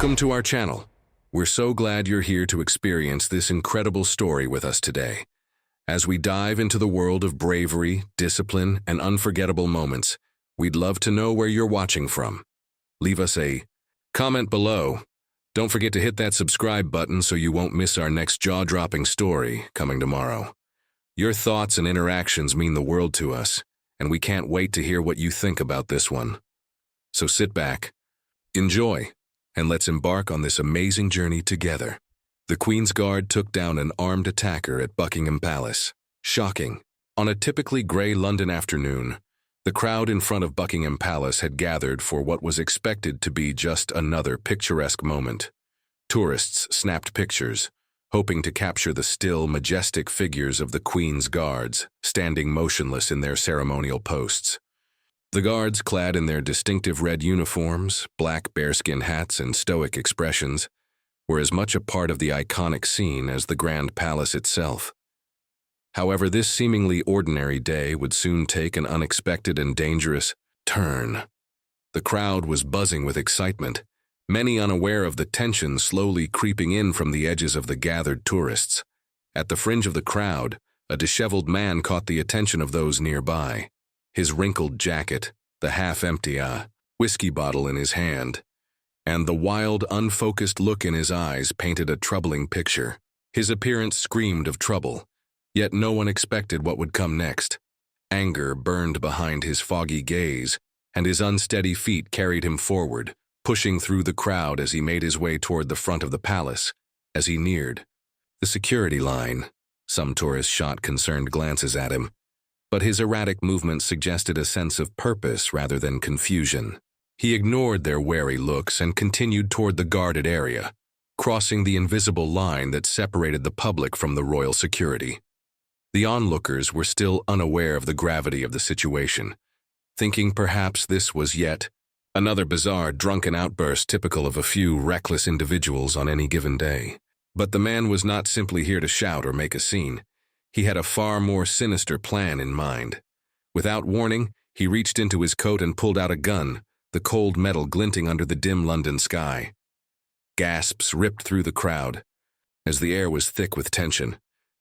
Welcome to our channel. We're so glad you're here to experience this incredible story with us today. As we dive into the world of bravery, discipline, and unforgettable moments, we'd love to know where you're watching from. Leave us a comment below. Don't forget to hit that subscribe button so you won't miss our next jaw-dropping story coming tomorrow. Your thoughts and interactions mean the world to us, and we can't wait to hear what you think about this one. So sit back, enjoy, and let's embark on this amazing journey together. The Queen's Guard took down an armed attacker at Buckingham Palace. Shocking. On a typically grey London afternoon, the crowd in front of Buckingham Palace had gathered for what was expected to be just another picturesque moment. Tourists snapped pictures, hoping to capture the still, majestic figures of the Queen's Guards, standing motionless in their ceremonial posts. The guards, clad in their distinctive red uniforms, black bearskin hats, and stoic expressions, were as much a part of the iconic scene as the Grand Palace itself. However, this seemingly ordinary day would soon take an unexpected and dangerous turn. The crowd was buzzing with excitement, many unaware of the tension slowly creeping in from the edges of the gathered tourists. At the fringe of the crowd, a disheveled man caught the attention of those nearby. His wrinkled jacket, the half-empty whiskey bottle in his hand, and the wild, unfocused look in his eyes painted a troubling picture. His appearance screamed of trouble, yet no one expected what would come next. Anger burned behind his foggy gaze, and his unsteady feet carried him forward, pushing through the crowd as he made his way toward the front of the palace. As he neared the security line, some tourists shot concerned glances at him, but his erratic movements suggested a sense of purpose rather than confusion. He ignored their wary looks and continued toward the guarded area, crossing the invisible line that separated the public from the royal security. The onlookers were still unaware of the gravity of the situation, thinking perhaps this was yet another bizarre, drunken outburst typical of a few reckless individuals on any given day. But the man was not simply here to shout or make a scene. He had a far more sinister plan in mind. Without warning, he reached into his coat and pulled out a gun, the cold metal glinting under the dim London sky. Gasps ripped through the crowd, as the air was thick with tension.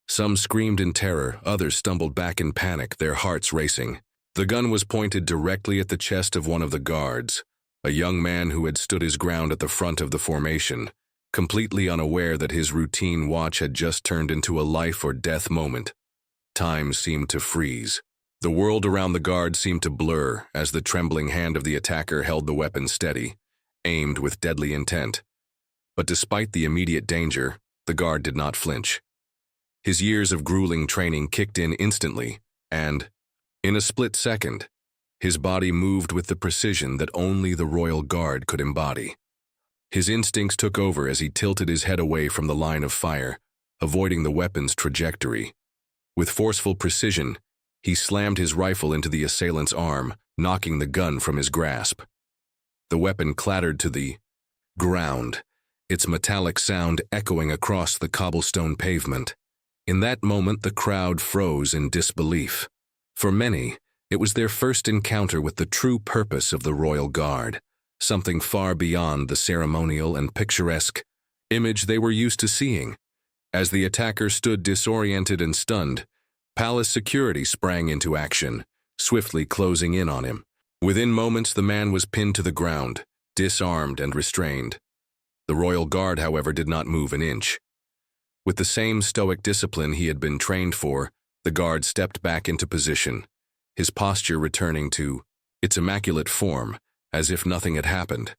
Some screamed in terror, others stumbled back in panic, their hearts racing. The gun was pointed directly at the chest of one of the guards, a young man who had stood his ground at the front of the formation, completely unaware that his routine watch had just turned into a life-or-death moment. Time seemed to freeze. The world around the guard seemed to blur as the trembling hand of the attacker held the weapon steady, aimed with deadly intent. But despite the immediate danger, the guard did not flinch. His years of grueling training kicked in instantly, and, in a split second, his body moved with the precision that only the royal guard could embody. His instincts took over as he tilted his head away from the line of fire, avoiding the weapon's trajectory. With forceful precision, he slammed his rifle into the assailant's arm, knocking the gun from his grasp. The weapon clattered to the ground, its metallic sound echoing across the cobblestone pavement. In that moment, the crowd froze in disbelief. For many, it was their first encounter with the true purpose of the Royal Guard, something far beyond the ceremonial and picturesque image they were used to seeing. As the attacker stood disoriented and stunned, palace security sprang into action, swiftly closing in on him. Within moments, the man was pinned to the ground, disarmed and restrained. The Royal Guard, however, did not move an inch. With the same stoic discipline he had been trained for, the guard stepped back into position, his posture returning to its immaculate form, as if nothing had happened.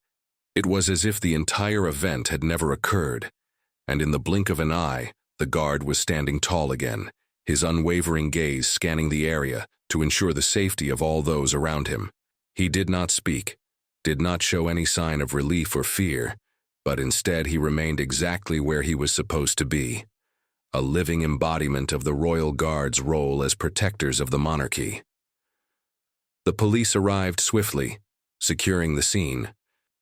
It was as if the entire event had never occurred, and in the blink of an eye, the guard was standing tall again, his unwavering gaze scanning the area to ensure the safety of all those around him. He did not speak, did not show any sign of relief or fear, but instead he remained exactly where he was supposed to be, a living embodiment of the Royal Guard's role as protectors of the monarchy. The police arrived swiftly, securing the scene,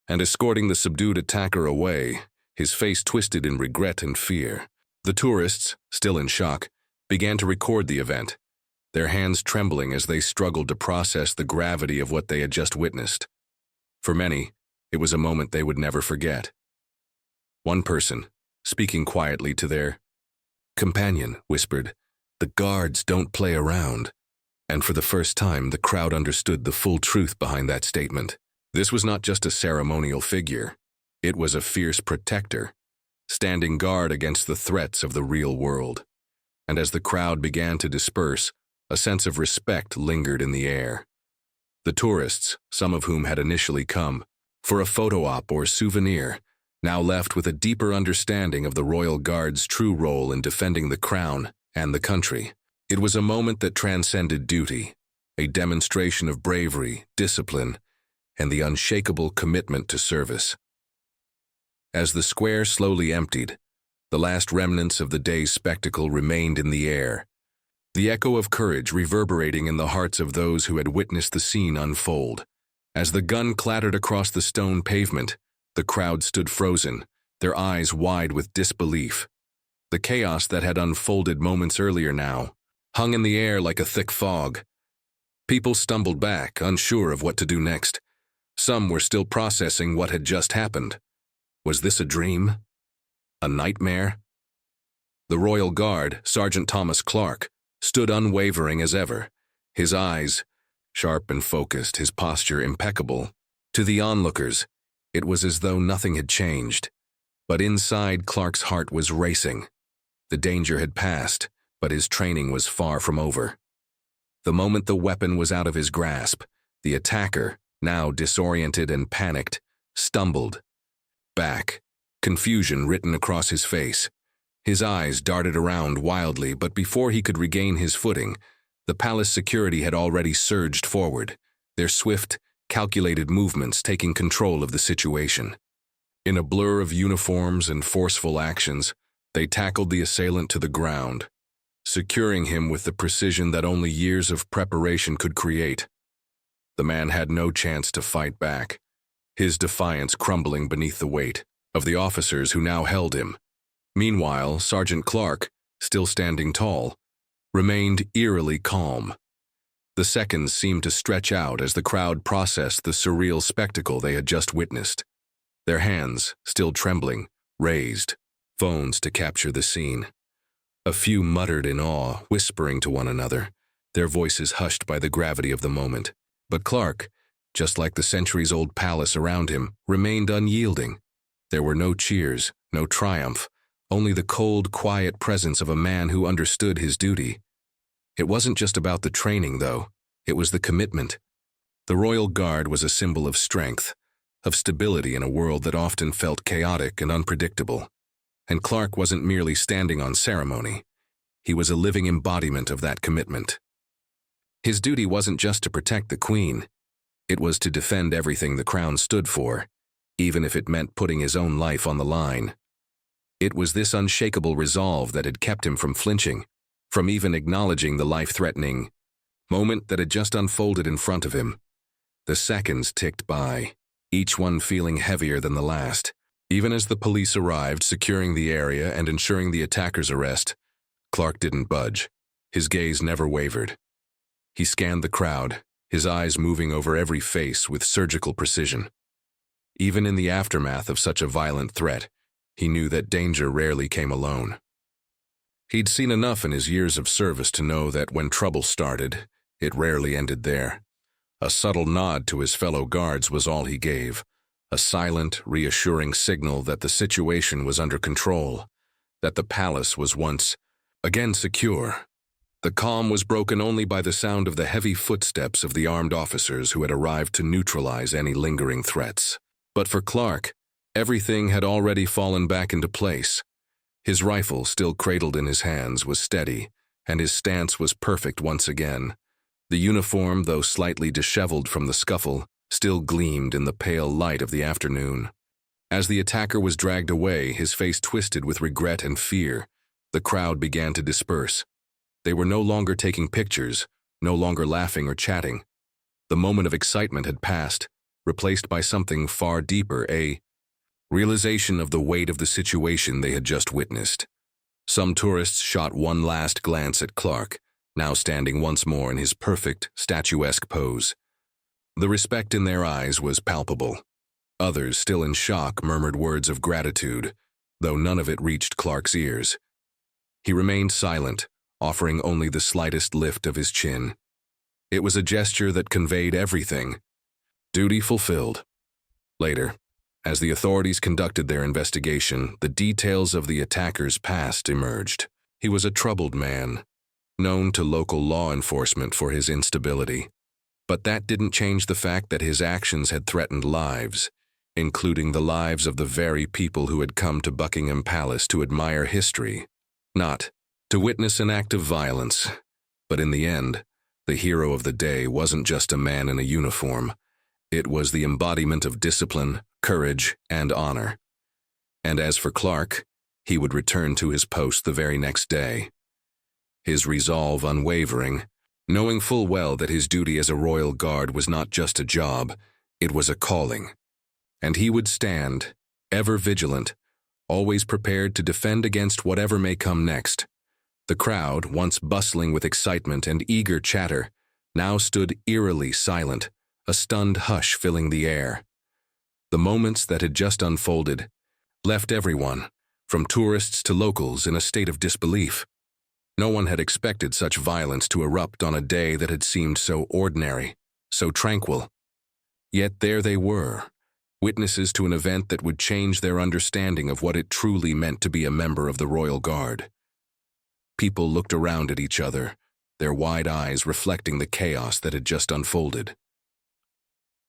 and escorting the subdued attacker away, his face twisted in regret and fear. The tourists, still in shock, began to record the event, their hands trembling as they struggled to process the gravity of what they had just witnessed. For many, it was a moment they would never forget. One person, speaking quietly to their companion, whispered, "The guards don't play around." And for the first time, the crowd understood the full truth behind that statement. This was not just a ceremonial figure. It was a fierce protector, standing guard against the threats of the real world. And as the crowd began to disperse, a sense of respect lingered in the air. The tourists, some of whom had initially come for a photo op or souvenir, now left with a deeper understanding of the Royal Guard's true role in defending the crown and the country. It was a moment that transcended duty, a demonstration of bravery, discipline, and the unshakable commitment to service. As the square slowly emptied, the last remnants of the day's spectacle remained in the air, the echo of courage reverberating in the hearts of those who had witnessed the scene unfold. As the gun clattered across the stone pavement, the crowd stood frozen, their eyes wide with disbelief. The chaos that had unfolded moments earlier now hung in the air like a thick fog. People stumbled back, unsure of what to do next. Some were still processing what had just happened. Was this a dream? A nightmare? The Royal Guard, Sergeant Thomas Clark, stood unwavering as ever, his eyes sharp and focused, his posture impeccable. To the onlookers, it was as though nothing had changed. But inside, Clark's heart was racing. The danger had passed, but his training was far from over. The moment the weapon was out of his grasp, the attacker, now disoriented and panicked, stumbled back, confusion written across his face. His eyes darted around wildly, but before he could regain his footing, the palace security had already surged forward, their swift, calculated movements taking control of the situation. In a blur of uniforms and forceful actions, they tackled the assailant to the ground, securing him with the precision that only years of preparation could create. The man had no chance to fight back, his defiance crumbling beneath the weight of the officers who now held him. Meanwhile, Sergeant Clark, still standing tall, remained eerily calm. The seconds seemed to stretch out as the crowd processed the surreal spectacle they had just witnessed. Their hands, still trembling, raised, phones to capture the scene. A few muttered in awe, whispering to one another, their voices hushed by the gravity of the moment. But Clark, just like the centuries-old palace around him, remained unyielding. There were no cheers, no triumph, only the cold, quiet presence of a man who understood his duty. It wasn't just about the training, though. It was the commitment. The Royal Guard was a symbol of strength, of stability in a world that often felt chaotic and unpredictable. And Clark wasn't merely standing on ceremony. He was a living embodiment of that commitment. His duty wasn't just to protect the Queen. It was to defend everything the crown stood for, even if it meant putting his own life on the line. It was this unshakable resolve that had kept him from flinching, from even acknowledging the life-threatening moment that had just unfolded in front of him. The seconds ticked by, each one feeling heavier than the last. Even as the police arrived, securing the area and ensuring the attacker's arrest, Clark didn't budge. His gaze never wavered. He scanned the crowd, his eyes moving over every face with surgical precision. Even in the aftermath of such a violent threat, he knew that danger rarely came alone. He'd seen enough in his years of service to know that when trouble started, it rarely ended there. A subtle nod to his fellow guards was all he gave, a silent, reassuring signal that the situation was under control, that the palace was once again secure. The calm was broken only by the sound of the heavy footsteps of the armed officers who had arrived to neutralize any lingering threats. But for Clark, everything had already fallen back into place. His rifle, still cradled in his hands, was steady, and his stance was perfect once again. The uniform, though slightly disheveled from the scuffle, still gleamed in the pale light of the afternoon. As the attacker was dragged away, his face twisted with regret and fear, the crowd began to disperse. They were no longer taking pictures, no longer laughing or chatting. The moment of excitement had passed, replaced by something far deeper, a realization of the weight of the situation they had just witnessed. Some tourists shot one last glance at Clark, now standing once more in his perfect, statuesque pose. The respect in their eyes was palpable. Others, still in shock, murmured words of gratitude, though none of it reached Clark's ears. He remained silent, offering only the slightest lift of his chin. It was a gesture that conveyed everything. Duty fulfilled. Later, as the authorities conducted their investigation, the details of the attacker's past emerged. He was a troubled man, known to local law enforcement for his instability. But that didn't change the fact that his actions had threatened lives, including the lives of the very people who had come to Buckingham Palace to admire history, not to witness an act of violence. But in the end, the hero of the day wasn't just a man in a uniform. It was the embodiment of discipline, courage, and honor. And as for Clark, he would return to his post the very next day. His resolve unwavering, knowing full well that his duty as a royal guard was not just a job, it was a calling. And he would stand, ever vigilant, always prepared to defend against whatever may come next. The crowd, once bustling with excitement and eager chatter, now stood eerily silent, a stunned hush filling the air. The moments that had just unfolded left everyone, from tourists to locals, in a state of disbelief. No one had expected such violence to erupt on a day that had seemed so ordinary, so tranquil. Yet there they were, witnesses to an event that would change their understanding of what it truly meant to be a member of the Royal Guard. People looked around at each other, their wide eyes reflecting the chaos that had just unfolded.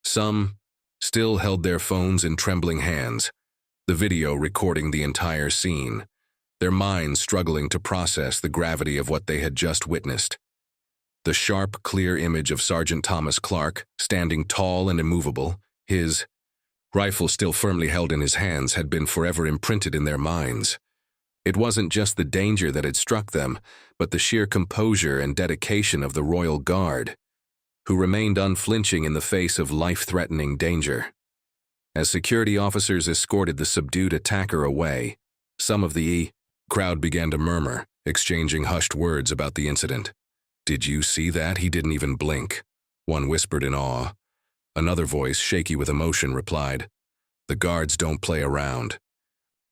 Some still held their phones in trembling hands, the video recording the entire scene, their minds struggling to process the gravity of what they had just witnessed. The sharp, clear image of Sergeant Thomas Clark, standing tall and immovable, his rifle still firmly held in his hands, had been forever imprinted in their minds. It wasn't just the danger that had struck them, but the sheer composure and dedication of the Royal Guard, who remained unflinching in the face of life-threatening danger. As security officers escorted the subdued attacker away, some of the crowd began to murmur, exchanging hushed words about the incident. "Did you see that? He didn't even blink," one whispered in awe. Another voice, shaky with emotion, replied, "The guards don't play around.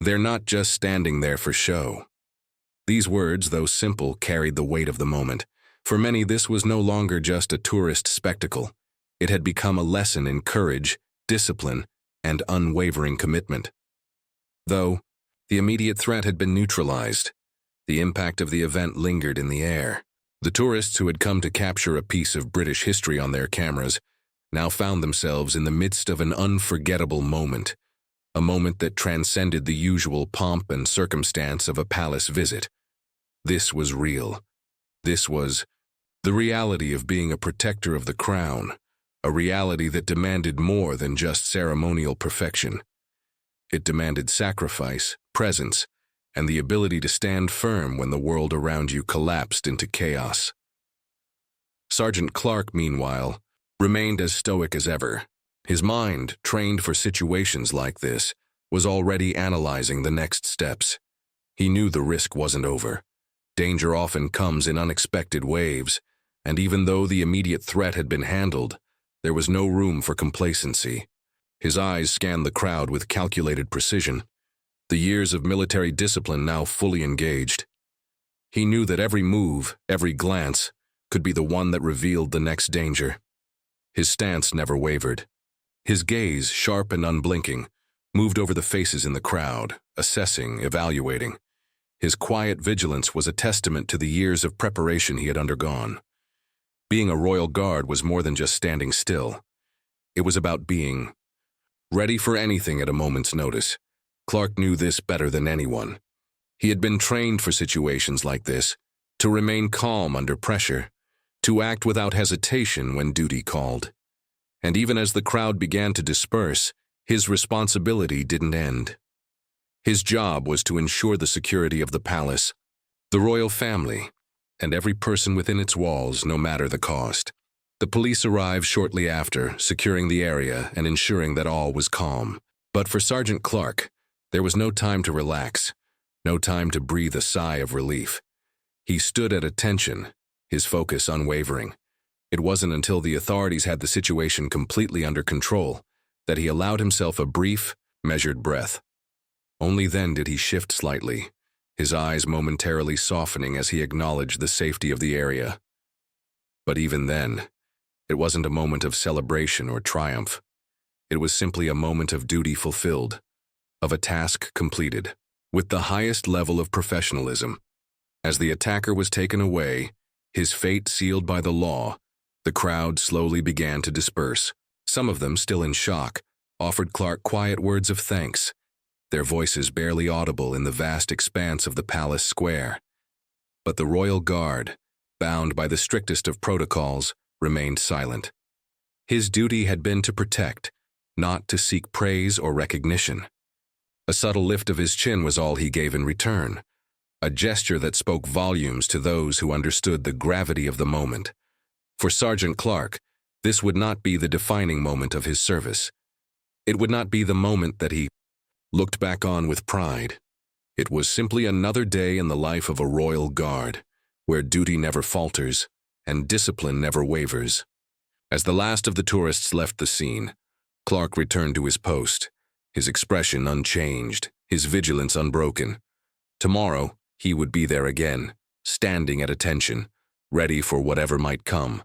They're not just standing there for show." These words, though simple, carried the weight of the moment. For many, this was no longer just a tourist spectacle. It had become a lesson in courage, discipline, and unwavering commitment. Though the immediate threat had been neutralized, the impact of the event lingered in the air. The tourists who had come to capture a piece of British history on their cameras now found themselves in the midst of an unforgettable moment, a moment that transcended the usual pomp and circumstance of a palace visit. This was real. This was the reality of being a protector of the crown, a reality that demanded more than just ceremonial perfection. It demanded sacrifice, presence, and the ability to stand firm when the world around you collapsed into chaos. Sergeant Clark, meanwhile, remained as stoic as ever. His mind, trained for situations like this, was already analyzing the next steps. He knew the risk wasn't over. Danger often comes in unexpected waves, and even though the immediate threat had been handled, there was no room for complacency. His eyes scanned the crowd with calculated precision, the years of military discipline now fully engaged. He knew that every move, every glance, could be the one that revealed the next danger. His stance never wavered. His gaze, sharp and unblinking, moved over the faces in the crowd, assessing, evaluating. His quiet vigilance was a testament to the years of preparation he had undergone. Being a royal guard was more than just standing still. It was about being ready for anything at a moment's notice. Clark knew this better than anyone. He had been trained for situations like this, to remain calm under pressure, to act without hesitation when duty called. And even as the crowd began to disperse, his responsibility didn't end. His job was to ensure the security of the palace, the royal family, and every person within its walls, no matter the cost. The police arrived shortly after, securing the area and ensuring that all was calm. But for Sergeant Clark, there was no time to relax, no time to breathe a sigh of relief. He stood at attention, his focus unwavering. It wasn't until the authorities had the situation completely under control that he allowed himself a brief, measured breath. Only then did he shift slightly, his eyes momentarily softening as he acknowledged the safety of the area. But even then, it wasn't a moment of celebration or triumph. It was simply a moment of duty fulfilled, of a task completed, with the highest level of professionalism. As the attacker was taken away, his fate sealed by the law, the crowd slowly began to disperse. Some of them, still in shock, offered Clark quiet words of thanks, their voices barely audible in the vast expanse of the palace square. But the royal guard, bound by the strictest of protocols, remained silent. His duty had been to protect, not to seek praise or recognition. A subtle lift of his chin was all he gave in return, a gesture that spoke volumes to those who understood the gravity of the moment. For Sergeant Clark, this would not be the defining moment of his service. It would not be the moment that he looked back on with pride. It was simply another day in the life of a royal guard, where duty never falters and discipline never wavers. As the last of the tourists left the scene, Clark returned to his post, his expression unchanged, his vigilance unbroken. Tomorrow, he would be there again, standing at attention, ready for whatever might come.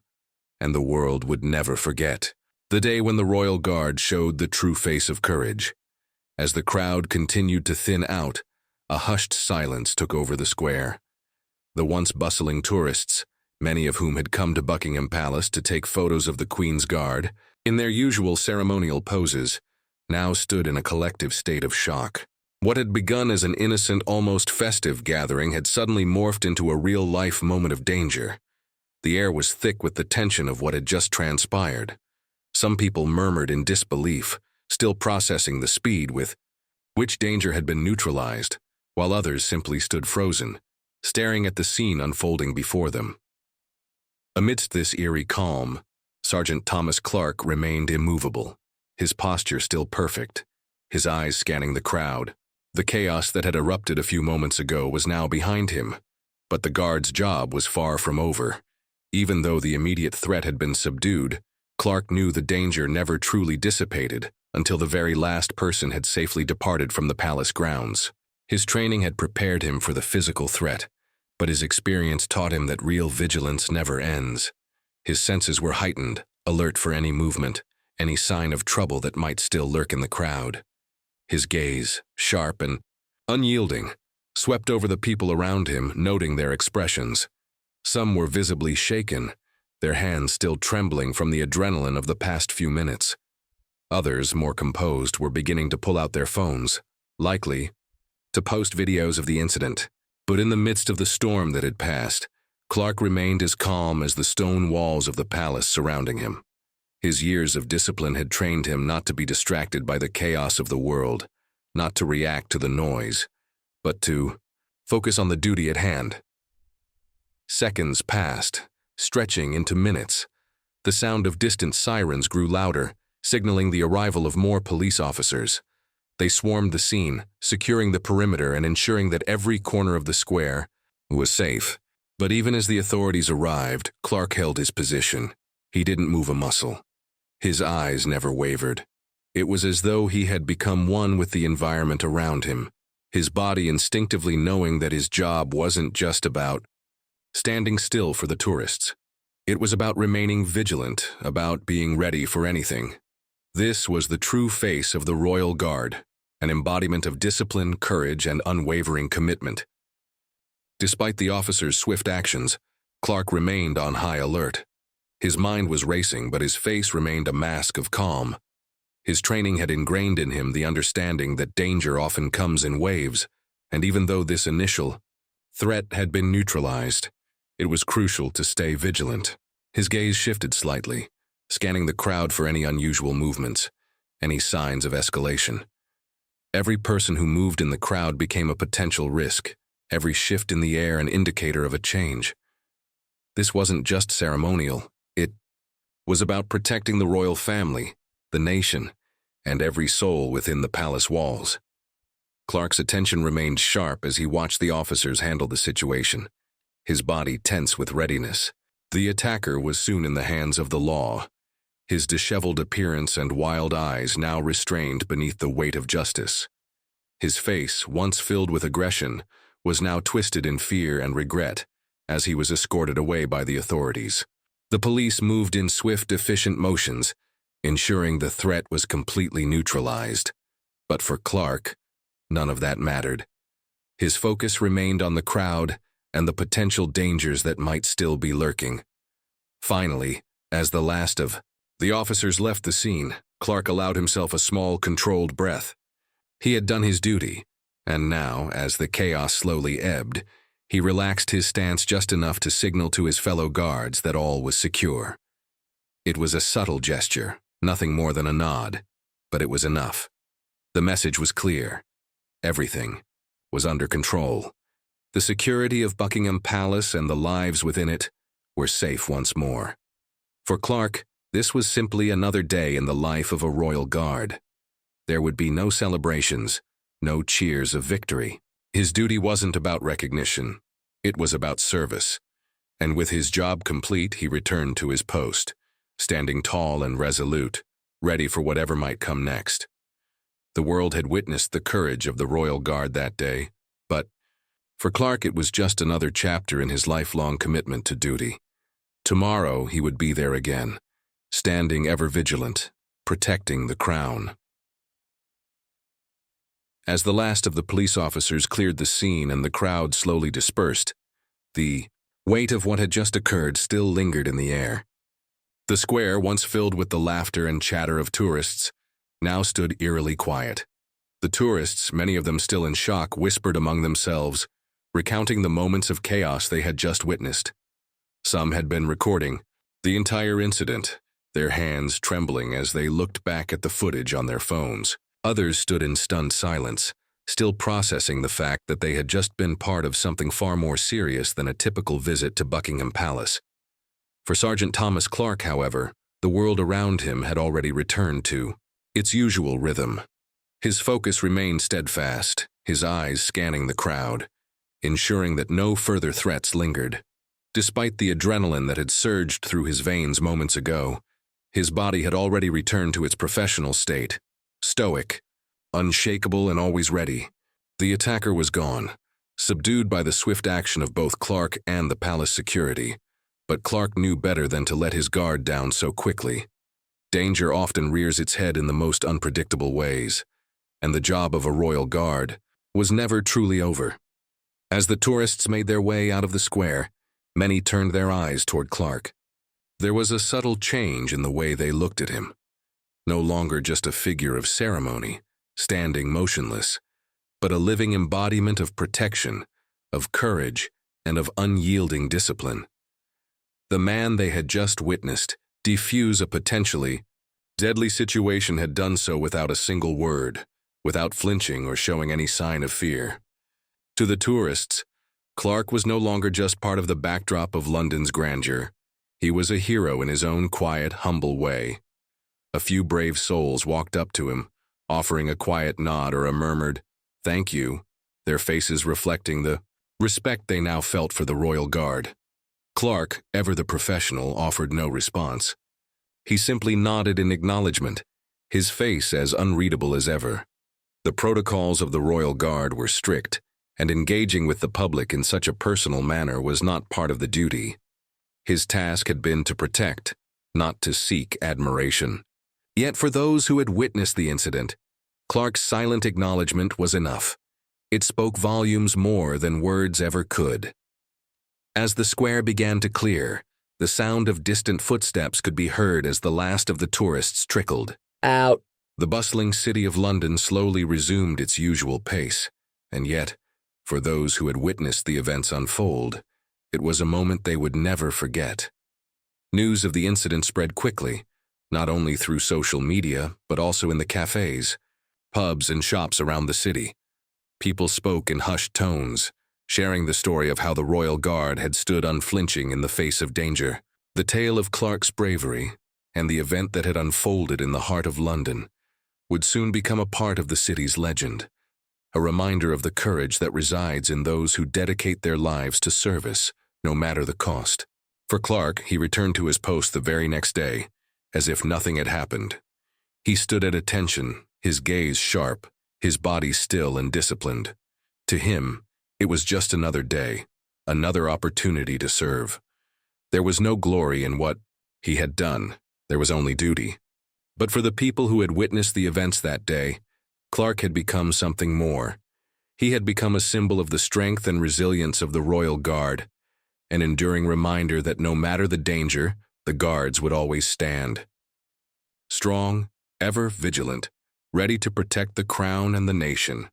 And the world would never forget the day when the royal guard showed the true face of courage. As the crowd continued to thin out, a hushed silence took over the square. The once bustling tourists, many of whom had come to Buckingham Palace to take photos of the Queen's Guard, in their usual ceremonial poses, now stood in a collective state of shock. What had begun as an innocent, almost festive gathering had suddenly morphed into a real-life moment of danger. The air was thick with the tension of what had just transpired. Some people murmured in disbelief, still processing the speed with which danger had been neutralized, while others simply stood frozen, staring at the scene unfolding before them. Amidst this eerie calm, Sergeant Thomas Clark remained immovable, his posture still perfect, his eyes scanning the crowd. The chaos that had erupted a few moments ago was now behind him, but the guard's job was far from over. Even though the immediate threat had been subdued, Clark knew the danger never truly dissipated until the very last person had safely departed from the palace grounds. His training had prepared him for the physical threat, but his experience taught him that real vigilance never ends. His senses were heightened, alert for any movement, any sign of trouble that might still lurk in the crowd. His gaze, sharp and unyielding, swept over the people around him, noting their expressions. Some were visibly shaken, their hands still trembling from the adrenaline of the past few minutes. Others, more composed, were beginning to pull out their phones, likely to post videos of the incident. But in the midst of the storm that had passed, Clark remained as calm as the stone walls of the palace surrounding him. His years of discipline had trained him not to be distracted by the chaos of the world, not to react to the noise, but to focus on the duty at hand. Seconds passed, stretching into minutes. The sound of distant sirens grew louder, signaling the arrival of more police officers. They swarmed the scene, securing the perimeter and ensuring that every corner of the square was safe. But even as the authorities arrived, Clark held his position. He didn't move a muscle. His eyes never wavered. It was as though he had become one with the environment around him, his body instinctively knowing that his job wasn't just about standing still for the tourists. It was about remaining vigilant, about being ready for anything. This was the true face of the Royal Guard, an embodiment of discipline, courage, and unwavering commitment. Despite the officers' swift actions, Clark remained on high alert. His mind was racing, but his face remained a mask of calm. His training had ingrained in him the understanding that danger often comes in waves, and even though this initial threat had been neutralized, it was crucial to stay vigilant. His gaze shifted slightly, scanning the crowd for any unusual movements, any signs of escalation. Every person who moved in the crowd became a potential risk, every shift in the air an indicator of a change. This wasn't just ceremonial. It was about protecting the royal family, the nation, and every soul within the palace walls. Clark's attention remained sharp as he watched the officers handle the situation, his body tense with readiness. The attacker was soon in the hands of the law, his disheveled appearance and wild eyes now restrained beneath the weight of justice. His face, once filled with aggression, was now twisted in fear and regret as he was escorted away by the authorities. The police moved in swift, efficient motions, ensuring the threat was completely neutralized. But for Clark, none of that mattered. His focus remained on the crowd and the potential dangers that might still be lurking. Finally, as the last of the officers left the scene, Clark allowed himself a small, controlled breath. He had done his duty, and now, as the chaos slowly ebbed, he relaxed his stance just enough to signal to his fellow guards that all was secure. It was a subtle gesture, nothing more than a nod, but it was enough. The message was clear. Everything was under control. The security of Buckingham Palace and the lives within it were safe once more. For Clark, this was simply another day in the life of a royal guard. There would be no celebrations, no cheers of victory. His duty wasn't about recognition. It was about service. And with his job complete, he returned to his post, standing tall and resolute, ready for whatever might come next. The world had witnessed the courage of the royal guard that day, but for Clark it was just another chapter in his lifelong commitment to duty. Tomorrow he would be there again, standing ever vigilant, protecting the crown. As the last of the police officers cleared the scene and the crowd slowly dispersed, the weight of what had just occurred still lingered in the air. The square, once filled with the laughter and chatter of tourists, now stood eerily quiet. The tourists, many of them still in shock, whispered among themselves, recounting the moments of chaos they had just witnessed. Some had been recording the entire incident, their hands trembling as they looked back at the footage on their phones. Others stood in stunned silence, still processing the fact that they had just been part of something far more serious than a typical visit to Buckingham Palace. For Sergeant Thomas Clark, however, the world around him had already returned to its usual rhythm. His focus remained steadfast, his eyes scanning the crowd, ensuring that no further threats lingered. Despite the adrenaline that had surged through his veins moments ago, his body had already returned to its professional state, stoic, unshakable and always ready. The attacker was gone, subdued by the swift action of both Clark and the palace security, but Clark knew better than to let his guard down so quickly. Danger often rears its head in the most unpredictable ways, and the job of a royal guard was never truly over. As the tourists made their way out of the square, many turned their eyes toward Clark. There was a subtle change in the way they looked at him. No longer just a figure of ceremony, standing motionless, but a living embodiment of protection, of courage, and of unyielding discipline. The man they had just witnessed defuse a potentially deadly situation had done so without a single word, without flinching or showing any sign of fear. To the tourists, Clark was no longer just part of the backdrop of London's grandeur. He was a hero in his own quiet, humble way. A few brave souls walked up to him, offering a quiet nod or a murmured, "Thank you," their faces reflecting the respect they now felt for the royal guard. Clark, ever the professional, offered no response. He simply nodded in acknowledgement, his face as unreadable as ever. The protocols of the royal guard were strict, and engaging with the public in such a personal manner was not part of the duty. His task had been to protect, not to seek admiration. Yet for those who had witnessed the incident, Clark's silent acknowledgement was enough. It spoke volumes more than words ever could. As the square began to clear, the sound of distant footsteps could be heard as the last of the tourists trickled out. The bustling city of London slowly resumed its usual pace, and yet, for those who had witnessed the events unfold, it was a moment they would never forget. News of the incident spread quickly, not only through social media, but also in the cafes, pubs, and shops around the city. People spoke in hushed tones, sharing the story of how the royal guard had stood unflinching in the face of danger. The tale of Clark's bravery, and the event that had unfolded in the heart of London, would soon become a part of the city's legend, a reminder of the courage that resides in those who dedicate their lives to service, no matter the cost. For Clark, he returned to his post the very next day, as if nothing had happened. He stood at attention, his gaze sharp, his body still and disciplined. To him, it was just another day, another opportunity to serve. There was no glory in what he had done. There was only duty. But for the people who had witnessed the events that day, Clark had become something more. He had become a symbol of the strength and resilience of the Royal Guard, an enduring reminder that no matter the danger, the Guards would always stand. Strong, ever vigilant, ready to protect the crown and the nation.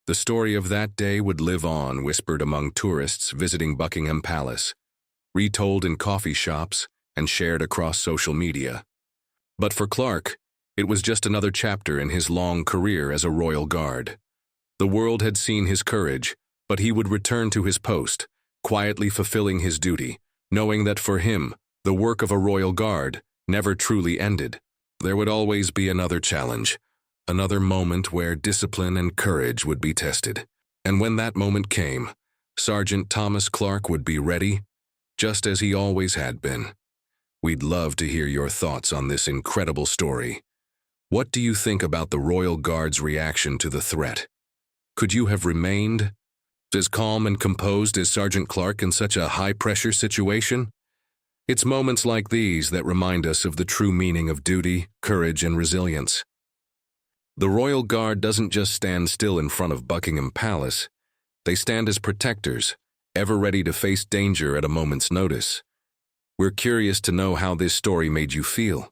The story of that day would live on, whispered among tourists visiting Buckingham Palace, retold in coffee shops, and shared across social media. But for Clark, it was just another chapter in his long career as a Royal Guard. The world had seen his courage, but he would return to his post, quietly fulfilling his duty, knowing that for him, the work of a Royal Guard never truly ended. There would always be another challenge, another moment where discipline and courage would be tested. And when that moment came, Sergeant Thomas Clark would be ready, just as he always had been. We'd love to hear your thoughts on this incredible story. What do you think about the Royal Guard's reaction to the threat? Could you have remained as calm and composed as Sergeant Clark in such a high-pressure situation? It's moments like these that remind us of the true meaning of duty, courage, and resilience. The Royal Guard doesn't just stand still in front of Buckingham Palace. They stand as protectors, ever ready to face danger at a moment's notice. We're curious to know how this story made you feel.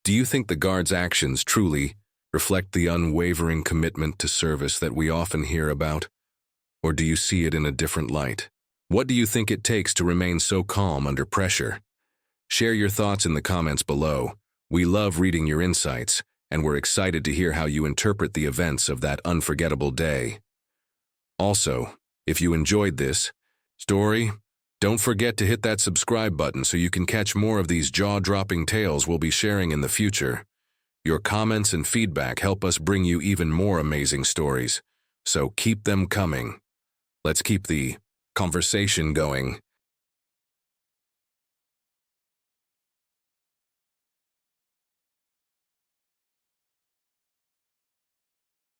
Do you think the Guard's actions truly reflect the unwavering commitment to service that we often hear about? Or do you see it in a different light? What do you think it takes to remain so calm under pressure? Share your thoughts in the comments below. We love reading your insights, and we're excited to hear how you interpret the events of that unforgettable day. Also, if you enjoyed this story, don't forget to hit that subscribe button so you can catch more of these jaw-dropping tales we'll be sharing in the future. Your comments and feedback help us bring you even more amazing stories, so keep them coming. Let's keep the conversation going.